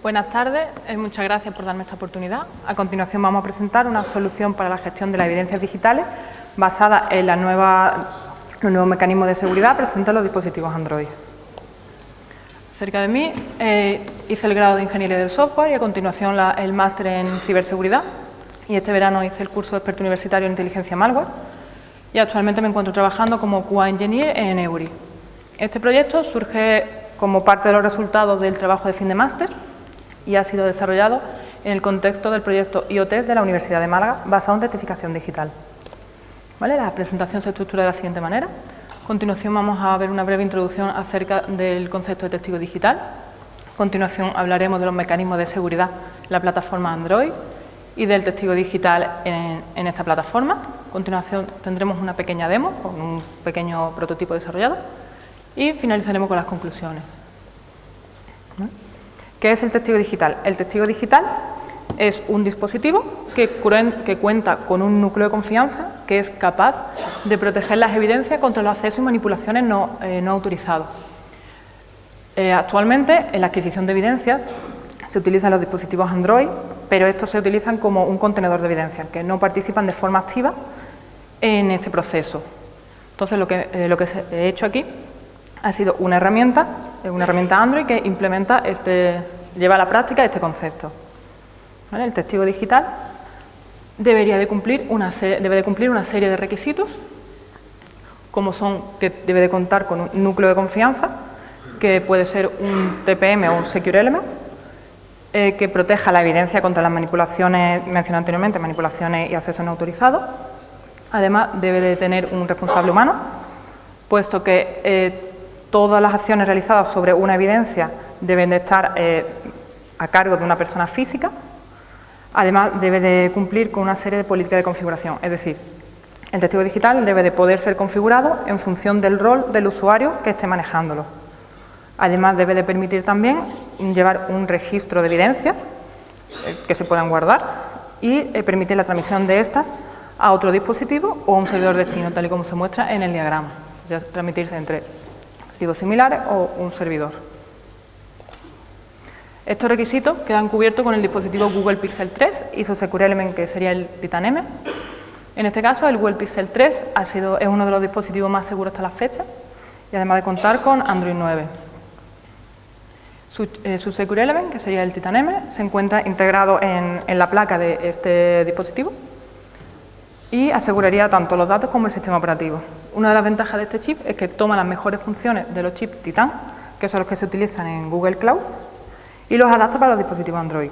Buenas tardes, muchas gracias por darme esta oportunidad. A continuación vamos a presentar una solución para la gestión de las evidencias digitales basada en los nuevos mecanismos de seguridad presentes en los dispositivos Android. Cerca de mí hice el grado de Ingeniería del Software y a continuación el máster en Ciberseguridad. Y este verano hice el curso de experto universitario en Inteligencia Malware y actualmente me encuentro trabajando como QA Engineer en Eury. Este proyecto surge como parte de los resultados del trabajo de fin de máster y ha sido desarrollado en el contexto del proyecto IoTest de la Universidad de Málaga basado en testificación digital. ¿Vale? La presentación se estructura de la siguiente manera. A continuación vamos a ver una breve introducción acerca del concepto de testigo digital. A continuación hablaremos de los mecanismos de seguridad en la plataforma Android y del testigo digital en esta plataforma. A continuación tendremos una pequeña demo con un pequeño prototipo desarrollado y finalizaremos con las conclusiones. ¿Qué es el testigo digital? El testigo digital es un dispositivo que cuenta con un núcleo de confianza que es capaz de proteger las evidencias contra los accesos y manipulaciones no autorizados. Actualmente, en la adquisición de evidencias se utilizan los dispositivos Android, pero estos se utilizan como un contenedor de evidencias, que no participan de forma activa en este proceso. Entonces, lo que he hecho aquí ha sido una herramienta Android que lleva a la práctica este concepto. ¿Vale? El testigo digital debe cumplir una serie de requisitos, como son que debe de contar con un núcleo de confianza, que puede ser un TPM o un Secure Element, que proteja la evidencia contra las manipulaciones mencionadas anteriormente, manipulaciones y accesos no autorizados. Además, debe de tener un responsable humano, puesto que todas las acciones realizadas sobre una evidencia deben de estar a cargo de una persona física. Además, debe de cumplir con una serie de políticas de configuración, es decir, el testigo digital debe de poder ser configurado en función del rol del usuario que esté manejándolo. Además, debe de permitir también llevar un registro de evidencias que se puedan guardar y permitir la transmisión de estas a otro dispositivo o a un servidor destino, tal y como se muestra en el diagrama, ya transmitirse entre dispositivos similares o un servidor. Estos requisitos quedan cubiertos con el dispositivo Google Pixel 3 y su Secure Element, que sería el Titan M. En este caso, el Google Pixel 3 es uno de los dispositivos más seguros hasta la fecha y además de contar con Android 9. Su Secure Element, que sería el Titan M, se encuentra integrado en la placa de este dispositivo y aseguraría tanto los datos como el sistema operativo. Una de las ventajas de este chip es que toma las mejores funciones de los chips Titan, que son los que se utilizan en Google Cloud, y los adapta para los dispositivos Android.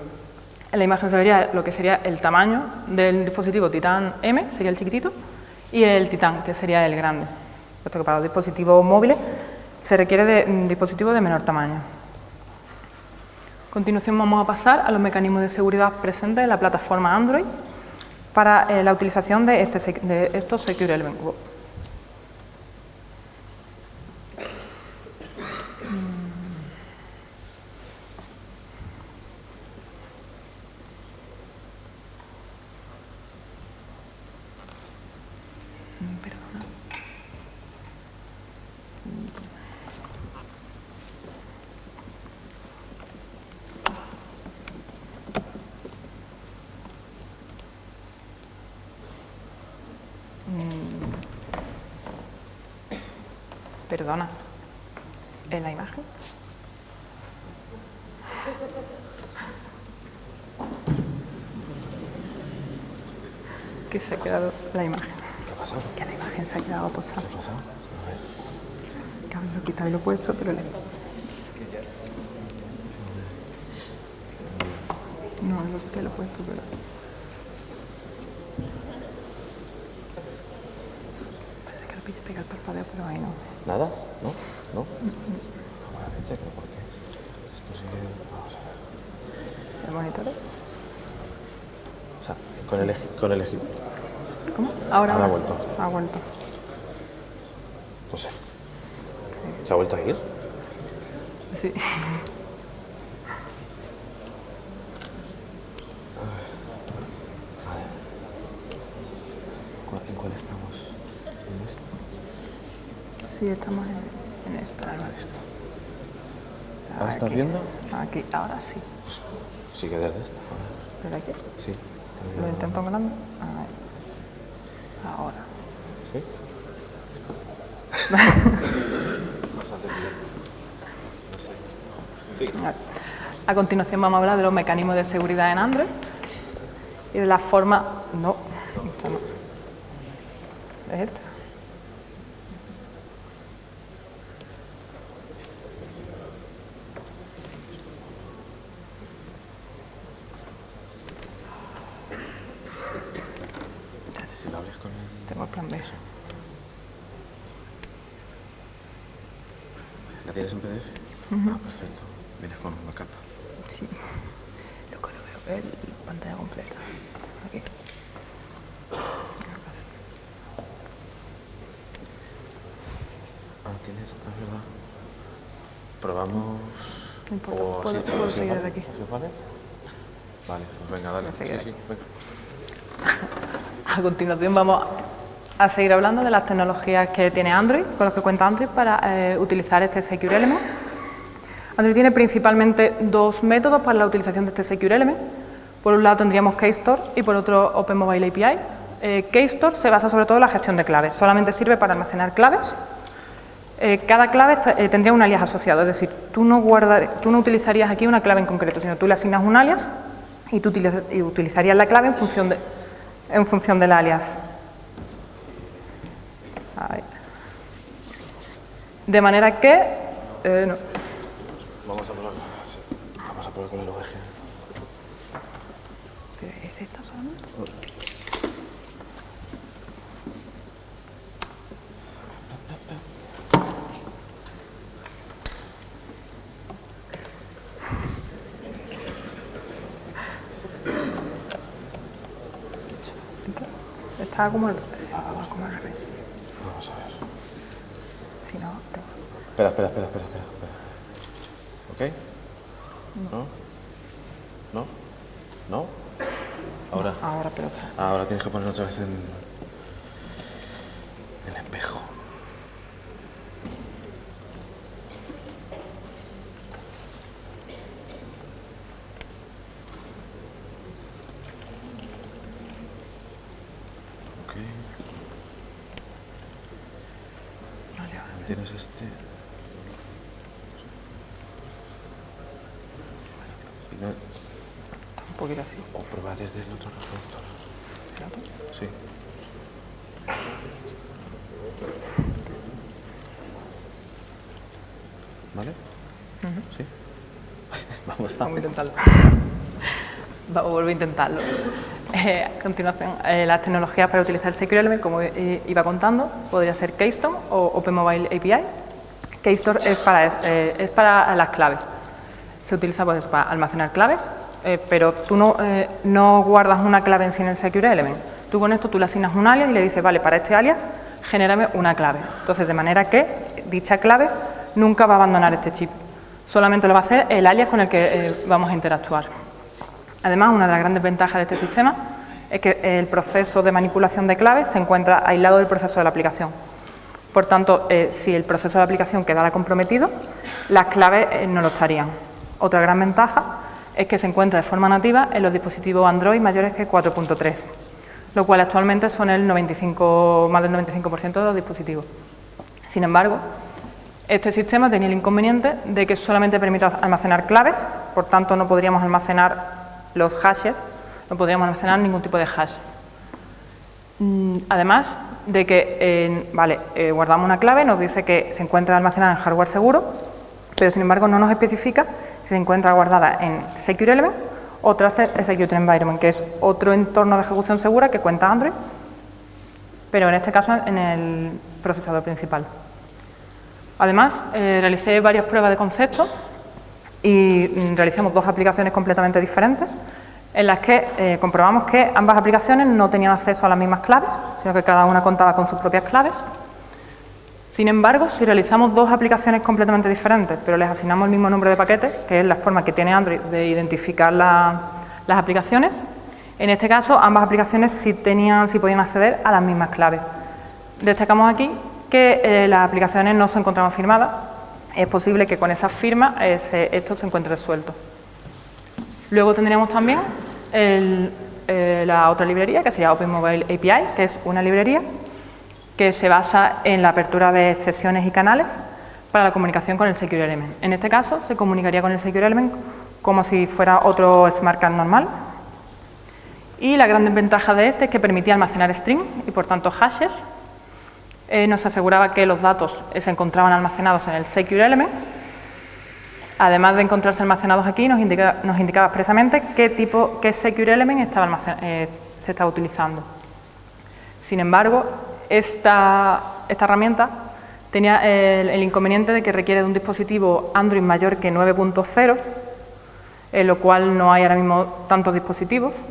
En la imagen se vería lo que sería el tamaño del dispositivo Titan M, sería el chiquitito, y el Titan, que sería el grande, puesto que para los dispositivos móviles se requiere de un dispositivo de menor tamaño. A continuación vamos a pasar a los mecanismos de seguridad presentes en la plataforma Android para la utilización de estos Secure Element. Perdona, ¿en la imagen? Que se ha quedado la imagen. ¿Qué ha pasado? Que la imagen se ha quedado tosada. ¿Qué ha pasado? A ver. Que lo he quitado y lo he puesto, pero no, lo quité y lo he puesto, pero... Parece que lo pille pega el parpadeo, pero ahí no. ¿Nada? ¿No? ¿No? Buena leche, ¿pero por qué? Esto sigue... Vamos a ver. ¿El monitor es? O sea, con el eje... ¿Cómo? Ahora ha vuelto. Ha vuelto. No sé. ¿Se ha vuelto a ir? Sí. ¿En cuál estamos? ¿En esto? Sí, estamos en esto. Ahí va esto. ¿Ahora estás viendo? Aquí, ahora sí. Sigue desde esto. ¿Pero aquí? Sí. Lo intento grande. Ahí. Ahora. ¿Sí? Sí. A continuación vamos a hablar de los mecanismos de seguridad en Android y de la forma... No, esta no. ¿Es esta? Si lo hables con el... Tengo el plan B. ¿La tienes en PDF? Ah, perfecto. Vienes con una capa. Sí. Lo que lo veo es la pantalla completa. Aquí. Ah, tienes, es verdad. Probamos... No importa, o puedo así, seguir ¿vale? desde aquí. ¿Así os vale? Vale, pues venga, dale. Sí, seguir sí, venga. A continuación vamos a seguir hablando de las tecnologías que tiene Android, con las que cuenta Android para utilizar este Secure Element. Android tiene principalmente dos métodos para la utilización de este Secure Element. Por un lado tendríamos Keystore y por otro Open Mobile API. Keystore se basa sobre todo en la gestión de claves, solamente sirve para almacenar claves. Cada clave tendría un alias asociado, es decir, tú no utilizarías aquí una clave en concreto, sino tú le asignas un alias y tú utilizarías la clave en función del alias. Ahí. De manera que... no. Vamos a probar con el OVG. ¿Es esta solamente? Está como al revés. Vamos a ver. Si no, Espera. ¿Ok? ¿No? ¿No? Ahora. Ahora, pero... Ahora tienes que poner otra vez en el espejo. Ok. Vale, ahora Tienes este. un poquito así. O prueba desde el otro reproductor. Sí. ¿Vale? Sí. Vamos Vamos a intentarlo. Vamos a volver a intentarlo. A continuación, las tecnologías para utilizar el Secure Element, como iba contando, podría ser Keystore o Open Mobile API. Keystore es para las claves. Se utiliza pues, para almacenar claves, pero tú no guardas una clave en sí en el Secure Element. Tú con esto tú le asignas un alias y le dices, vale, para este alias, genérame una clave. Entonces, de manera que dicha clave nunca va a abandonar este chip. Solamente lo va a hacer el alias con el que vamos a interactuar. Además, una de las grandes ventajas de este sistema es que el proceso de manipulación de claves se encuentra aislado del proceso de la aplicación. Por tanto, si el proceso de aplicación quedara comprometido, las claves no lo estarían. Otra gran ventaja es que se encuentra de forma nativa en los dispositivos Android mayores que 4.3, lo cual actualmente son más del 95% de los dispositivos. Sin embargo, este sistema tenía el inconveniente de que solamente permite almacenar claves, por tanto no podríamos almacenar los hashes, no podríamos almacenar ningún tipo de hash. Además de que, guardamos una clave, nos dice que se encuentra almacenada en hardware seguro, pero sin embargo no nos especifica si se encuentra guardada en Secure Element o Trusted Execution Environment, que es otro entorno de ejecución segura que cuenta Android, pero en este caso en el procesador principal. Además, realicé varias pruebas de concepto y realizamos dos aplicaciones completamente diferentes en las que comprobamos que ambas aplicaciones no tenían acceso a las mismas claves, sino que cada una contaba con sus propias claves. Sin embargo, si realizamos dos aplicaciones completamente diferentes, pero les asignamos el mismo número de paquetes, que es la forma que tiene Android de identificar las aplicaciones, en este caso ambas aplicaciones sí podían acceder a las mismas claves. Destacamos aquí que las aplicaciones no se encontraban firmadas es posible que con esas firmas esto se encuentre resuelto. Luego tendríamos también la otra librería, que sería Open Mobile API, que es una librería que se basa en la apertura de sesiones y canales para la comunicación con el Secure Element. En este caso, se comunicaría con el Secure Element como si fuera otro Smart Card normal. Y la gran desventaja de este es que permitía almacenar string y, por tanto, hashes. Nos aseguraba que los datos se encontraban almacenados en el Secure Element. Además de encontrarse almacenados aquí, nos indicaba expresamente qué Secure Element se estaba utilizando. Sin embargo, esta herramienta tenía el inconveniente de que requiere de un dispositivo Android mayor que 9.0, en lo cual no hay ahora mismo tantos dispositivos.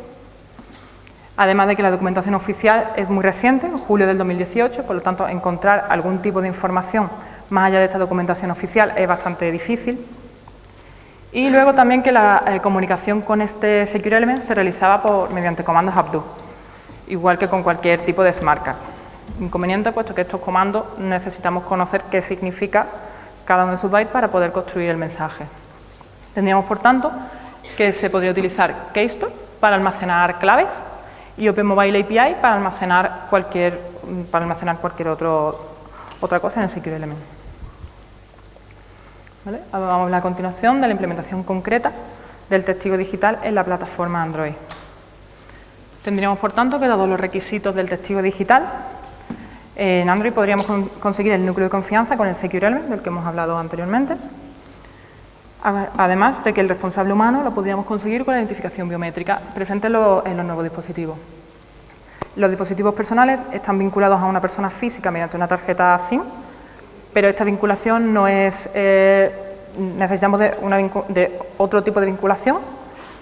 Además de que la documentación oficial es muy reciente, en julio del 2018, por lo tanto, encontrar algún tipo de información más allá de esta documentación oficial es bastante difícil. Y luego también que la comunicación con este Secure Element se realizaba mediante comandos updo, igual que con cualquier tipo de Smart Card. Inconveniente, puesto que estos comandos necesitamos conocer qué significa cada uno de sus bytes para poder construir el mensaje. Tendríamos, por tanto, que se podría utilizar Keystore para almacenar claves y Open Mobile API para almacenar cualquier otra cosa en el Secure Element. ¿Vale? Vamos a hablar a continuación de la implementación concreta del testigo digital en la plataforma Android. Tendríamos, por tanto, que dados los requisitos del testigo digital, en Android podríamos conseguir el núcleo de confianza con el Secure Element, del que hemos hablado anteriormente, además de que el responsable humano lo podríamos conseguir con la identificación biométrica presente en los nuevos dispositivos. Los dispositivos personales están vinculados a una persona física mediante una tarjeta SIM, pero esta vinculación no es... necesitamos de otro tipo de vinculación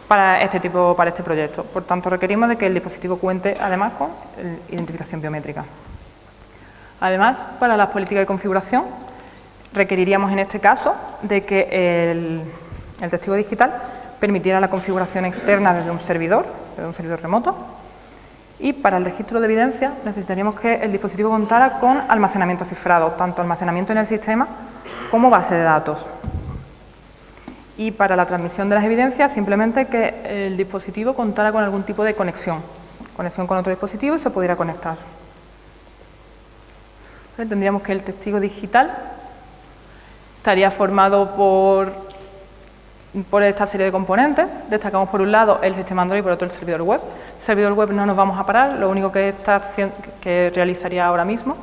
para este proyecto. Por tanto, requerimos de que el dispositivo cuente además con identificación biométrica. Además, para las políticas de configuración, requeriríamos en este caso de que el testigo digital permitiera la configuración externa desde un servidor remoto. Y para el registro de evidencia necesitaríamos que el dispositivo contara con almacenamiento cifrado, tanto almacenamiento en el sistema como base de datos. Y para la transmisión de las evidencias, simplemente que el dispositivo contara con algún tipo de conexión con otro dispositivo y se pudiera conectar. Tendríamos que el testigo digital estaría formado por esta serie de componentes. Destacamos por un lado el sistema Android y por otro el servidor web. El servidor web no nos vamos a parar, lo único que realizaría ahora mismo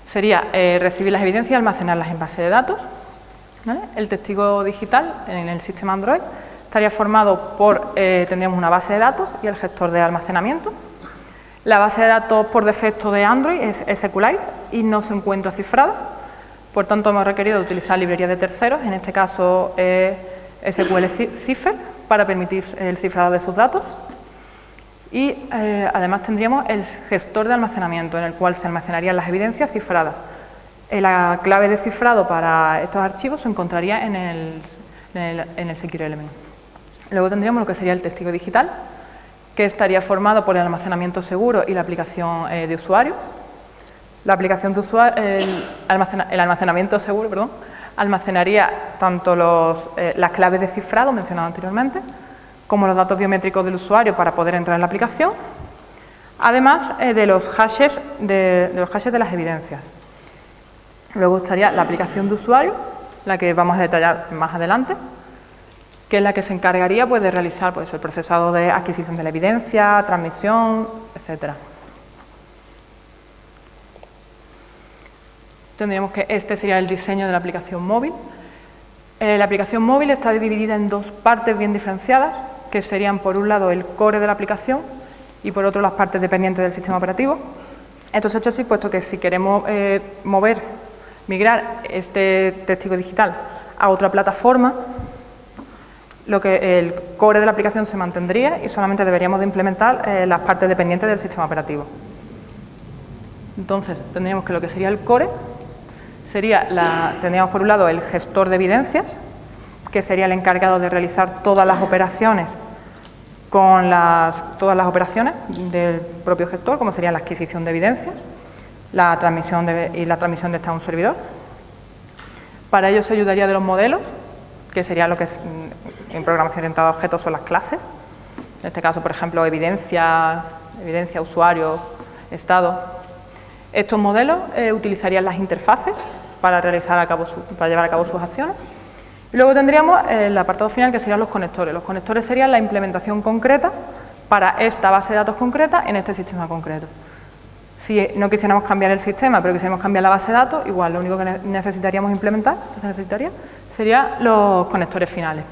sería recibir las evidencias y almacenarlas en base de datos. ¿Vale? El testigo digital en el sistema Android estaría formado tendríamos una base de datos y el gestor de almacenamiento. La base de datos por defecto de Android es SQLite y no se encuentra cifrada, por tanto hemos requerido utilizar librerías de terceros, en este caso SQL Cipher, para permitir el cifrado de sus datos. Y además tendríamos el gestor de almacenamiento, en el cual se almacenarían las evidencias cifradas. La clave de cifrado para estos archivos se encontraría en el Secure Element. Luego tendríamos lo que sería el testigo digital, que estaría formado por el almacenamiento seguro y la aplicación de usuario. La aplicación de usuario, el almacenamiento seguro, almacenaría tanto las claves de cifrado mencionadas anteriormente, como los datos biométricos del usuario para poder entrar en la aplicación, además de los hashes de las evidencias. Luego estaría la aplicación de usuario, la que vamos a detallar más adelante, que es la que se encargaría de realizar el procesado de adquisición de la evidencia, transmisión, etcétera. Tendríamos que este sería el diseño de la aplicación móvil. La aplicación móvil está dividida en dos partes bien diferenciadas, que serían por un lado el core de la aplicación y por otro las partes dependientes del sistema operativo. Esto se ha hecho así puesto que si queremos migrar este testigo digital a otra plataforma, el core de la aplicación se mantendría y solamente deberíamos de implementar las partes dependientes del sistema operativo. Entonces, tendríamos que lo que sería el core tendríamos por un lado el gestor de evidencias, que sería el encargado de realizar todas las operaciones del propio gestor, como sería la adquisición de evidencias, la transmisión de esta a un servidor. Para ello se ayudaría de los modelos, que sería lo que es, en programación orientada a objetos son las clases. En este caso, por ejemplo, evidencia, usuario, estado. Estos modelos utilizarían las interfaces para llevar a cabo sus acciones. Y luego tendríamos el apartado final, que serían los conectores. Los conectores serían la implementación concreta para esta base de datos concreta en este sistema concreto. Si no quisiéramos cambiar el sistema, pero quisiéramos cambiar la base de datos, igual lo único que necesitaríamos implementar, serían los conectores finales.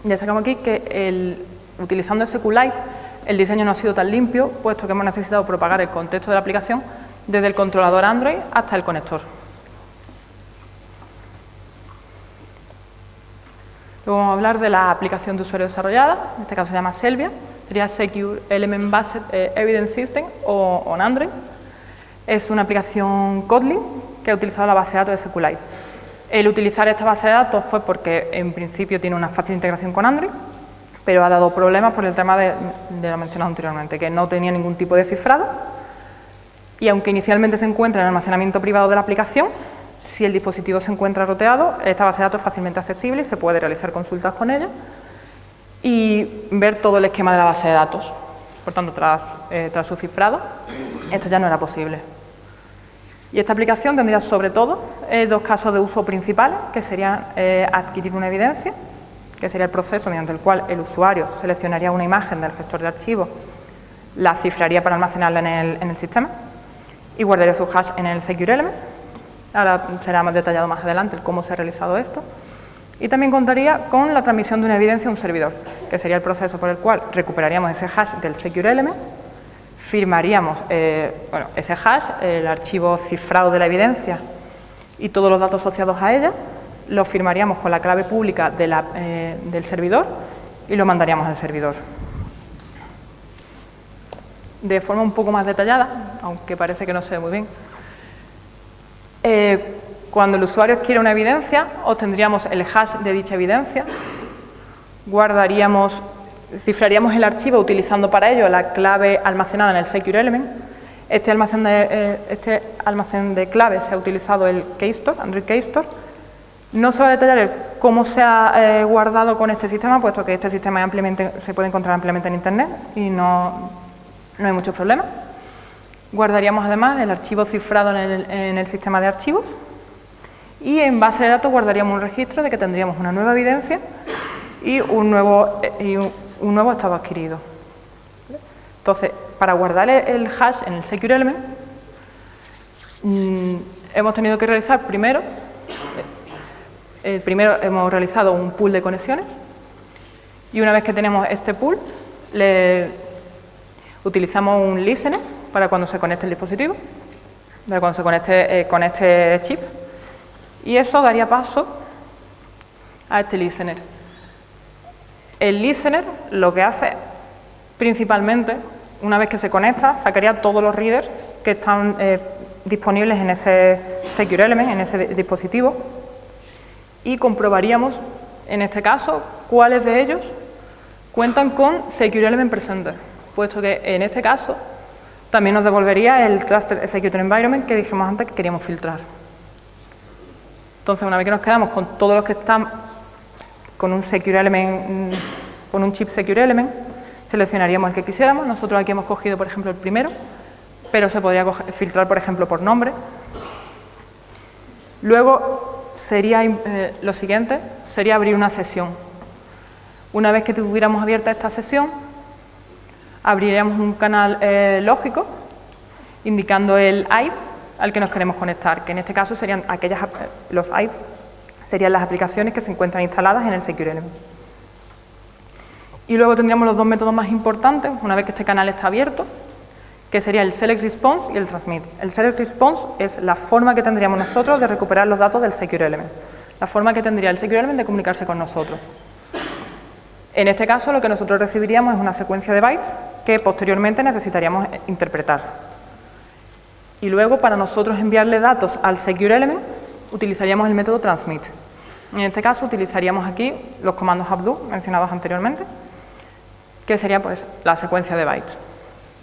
Ya sacamos aquí que utilizando SQLite el diseño no ha sido tan limpio, puesto que hemos necesitado propagar el contexto de la aplicación desde el controlador Android hasta el conector. Luego vamos a hablar de la aplicación de usuario desarrollada, en este caso se llama Selvia, sería Secure Element Based Evidence System o en Android. Es una aplicación Kotlin que ha utilizado la base de datos de SQLite. El utilizar esta base de datos fue porque en principio tiene una fácil integración con Android, pero ha dado problemas por el tema de lo mencionado anteriormente, que no tenía ningún tipo de cifrado, y aunque inicialmente se encuentra en el almacenamiento privado de la aplicación, si el dispositivo se encuentra roteado, esta base de datos es fácilmente accesible y se puede realizar consultas con ella y ver todo el esquema de la base de datos. Por tanto, tras su cifrado, esto ya no era posible. Y esta aplicación tendría sobre todo dos casos de uso principales, que serían adquirir una evidencia, que sería el proceso mediante el cual el usuario seleccionaría una imagen del gestor de archivos, la cifraría para almacenarla en el sistema y guardaría su hash en el Secure Element. Ahora será más detallado más adelante el cómo se ha realizado esto. Y también contaría con la transmisión de una evidencia a un servidor, que sería el proceso por el cual recuperaríamos ese hash del Secure Element, firmaríamos ese hash, el archivo cifrado de la evidencia y todos los datos asociados a ella, lo firmaríamos con la clave pública del servidor y lo mandaríamos al servidor. De forma un poco más detallada, aunque parece que no se ve muy bien, cuando el usuario quiere una evidencia, obtendríamos el hash de dicha evidencia, cifraríamos el archivo utilizando para ello la clave almacenada en el Secure Element. Este almacén de claves se ha utilizado el Keystore, Android Keystore. No se va a detallar cómo se ha guardado con este sistema, puesto que este sistema se puede encontrar ampliamente en Internet y no hay muchos problemas. Guardaríamos además el archivo cifrado en el sistema de archivos y en base de datos guardaríamos un registro de que tendríamos una nueva evidencia y un nuevo estado adquirido. Entonces, para guardar el hash en el Secure Element, hemos tenido que realizar primero hemos realizado un pool de conexiones y una vez que tenemos este pool, utilizamos un listener para cuando se conecte el dispositivo, para cuando se conecte con este chip, y eso daría paso a este listener. El listener lo que hace principalmente, una vez que se conecta, sacaría todos los readers que están disponibles en ese Secure Element, en ese dispositivo, y comprobaríamos, en este caso, cuáles de ellos cuentan con Secure Element Presenter, puesto que en este caso también nos devolvería el Cluster Executor Environment que dijimos antes que queríamos filtrar. Entonces, una vez que nos quedamos con todos los que están con un Secure Element, con un chip Secure Element, seleccionaríamos el que quisiéramos. Nosotros aquí hemos cogido, por ejemplo, el primero, pero se podría filtrar, por ejemplo, por nombre. Luego, lo siguiente sería abrir una sesión. Una vez que tuviéramos abierta esta sesión, abriríamos un canal lógico indicando el IP al que nos queremos conectar, que en este caso serían los IP serían las aplicaciones que se encuentran instaladas en el Secure Element. Y luego tendríamos los dos métodos más importantes, una vez que este canal está abierto, que sería el Select Response y el Transmit. El Select Response es la forma que tendríamos nosotros de recuperar los datos del Secure Element, la forma que tendría el Secure Element de comunicarse con nosotros. En este caso, lo que nosotros recibiríamos es una secuencia de bytes que posteriormente necesitaríamos interpretar. Y luego, para nosotros enviarle datos al Secure Element, utilizaríamos el método Transmit. En este caso, utilizaríamos aquí los comandos updo mencionados anteriormente, que sería pues la secuencia de bytes.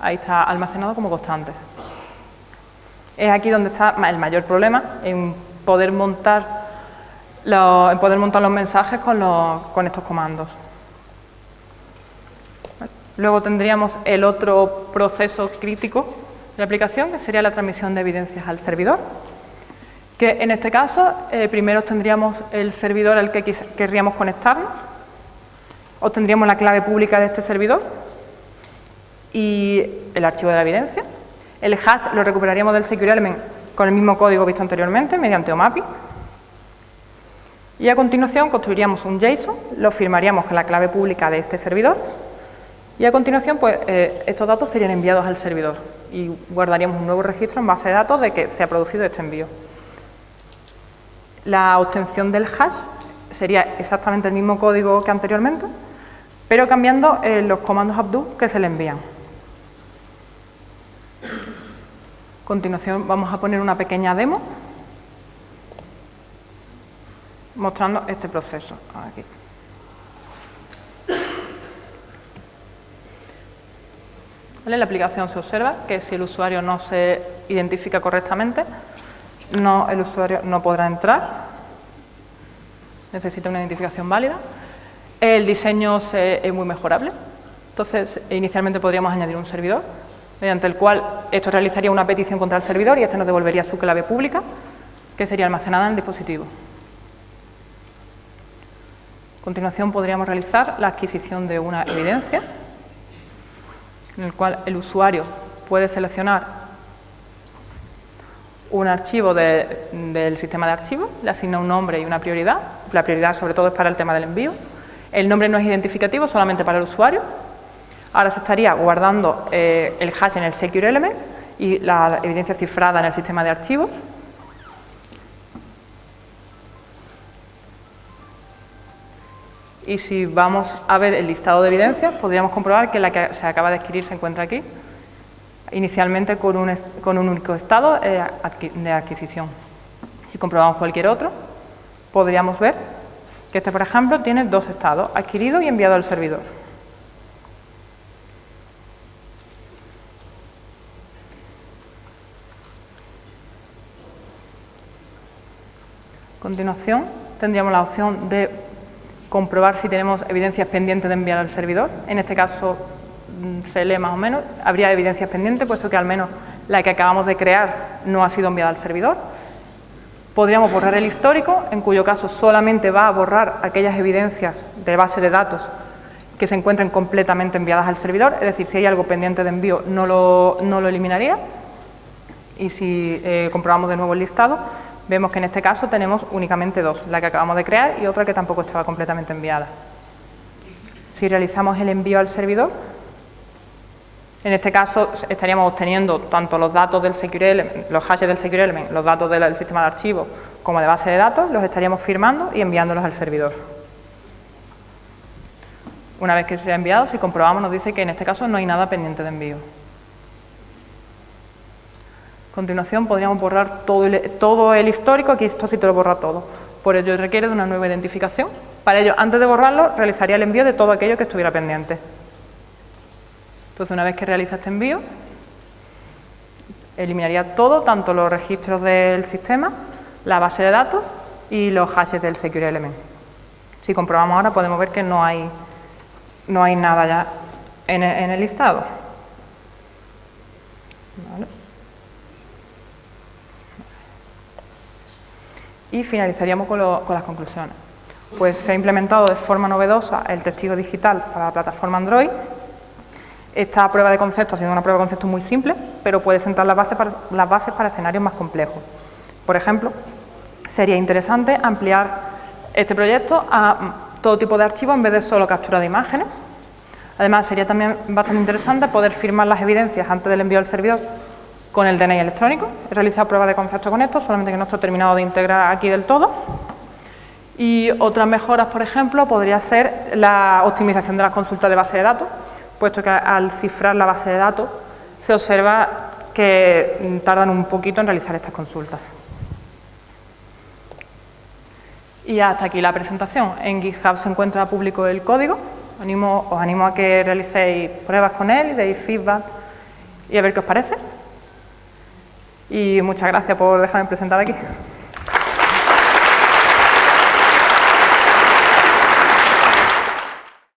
Ahí está almacenado como constante. Es aquí donde está el mayor problema en poder montar poder montar los mensajes con estos comandos. Luego tendríamos el otro proceso crítico de la aplicación, que sería la transmisión de evidencias al servidor, que en este caso primero tendríamos el servidor al que querríamos conectarnos, obtendríamos la clave pública de este servidor y el archivo de la evidencia. El hash lo recuperaríamos del Secure Element con el mismo código visto anteriormente mediante OMAPI. Y a continuación construiríamos un JSON, lo firmaríamos con la clave pública de este servidor y a continuación pues, estos datos serían enviados al servidor y guardaríamos un nuevo registro en base de datos de que se ha producido este envío. La obtención del hash sería exactamente el mismo código que anteriormente, pero cambiando los comandos updo que se le envían. A continuación vamos a poner una pequeña demo mostrando este proceso. Aquí. ¿Vale? En la aplicación se observa que si el usuario no se identifica correctamente, el usuario no podrá entrar. Necesita una identificación válida. El diseño es muy mejorable. Entonces, inicialmente podríamos añadir un servidor, mediante el cual esto realizaría una petición contra el servidor y este nos devolvería su clave pública, que sería almacenada en el dispositivo. A continuación podríamos realizar la adquisición de una evidencia, en el cual el usuario puede seleccionar un archivo del sistema de archivos, le asigna un nombre y una prioridad. La prioridad sobre todo es para el tema del envío. El nombre no es identificativo, solamente para el usuario. Ahora se estaría guardando el hash en el Secure Element y la evidencia cifrada en el sistema de archivos. Y si vamos a ver el listado de evidencias, podríamos comprobar que la que se acaba de adquirir se encuentra aquí, inicialmente con un único estado de adquisición. Si comprobamos cualquier otro, podríamos ver que este, por ejemplo, tiene dos estados, adquirido y enviado al servidor. A continuación, tendríamos la opción de comprobar si tenemos evidencias pendientes de enviar al servidor. En este caso se lee más o menos, habría evidencias pendientes, puesto que al menos la que acabamos de crear no ha sido enviada al servidor. Podríamos borrar el histórico, en cuyo caso solamente va a borrar aquellas evidencias de base de datos que se encuentren completamente enviadas al servidor, es decir, si hay algo pendiente de envío no lo eliminaría. Y si comprobamos de nuevo el listado, vemos que en este caso tenemos únicamente dos, la que acabamos de crear y otra que tampoco estaba completamente enviada. Si realizamos el envío al servidor, en este caso estaríamos obteniendo tanto los datos del Secure Element, los hashes del Secure Element, los datos del sistema de archivos como de base de datos, los estaríamos firmando y enviándolos al servidor. Una vez que se ha enviado, si comprobamos, nos dice que en este caso no hay nada pendiente de envío. A continuación podríamos borrar todo el histórico, aquí esto sí te lo borra todo. Por ello requiere de una nueva identificación. Para ello, antes de borrarlo, realizaría el envío de todo aquello que estuviera pendiente. Entonces, una vez que realiza este envío, eliminaría todo, tanto los registros del sistema, la base de datos y los hashes del Secure Element. Si comprobamos ahora, podemos ver que no hay nada ya en el listado. ¿Vale? Y finalizaríamos con las conclusiones. Pues se ha implementado de forma novedosa el testigo digital para la plataforma Android. Esta prueba de concepto ha sido una prueba de concepto muy simple, pero puede sentar las bases para escenarios más complejos. Por ejemplo, sería interesante ampliar este proyecto a todo tipo de archivos en vez de solo captura de imágenes. Además, sería también bastante interesante poder firmar las evidencias antes del envío al servidor con el DNI electrónico. He realizado pruebas de concepto con esto, solamente que no estoy terminado de integrar aquí del todo. Y otras mejoras, por ejemplo, podría ser la optimización de las consultas de base de datos, puesto que al cifrar la base de datos se observa que tardan un poquito en realizar estas consultas. Y hasta aquí la presentación. En GitHub se encuentra público el código. Os animo a que realicéis pruebas con él, deis feedback y a ver qué os parece. Y muchas gracias por dejarme presentar aquí.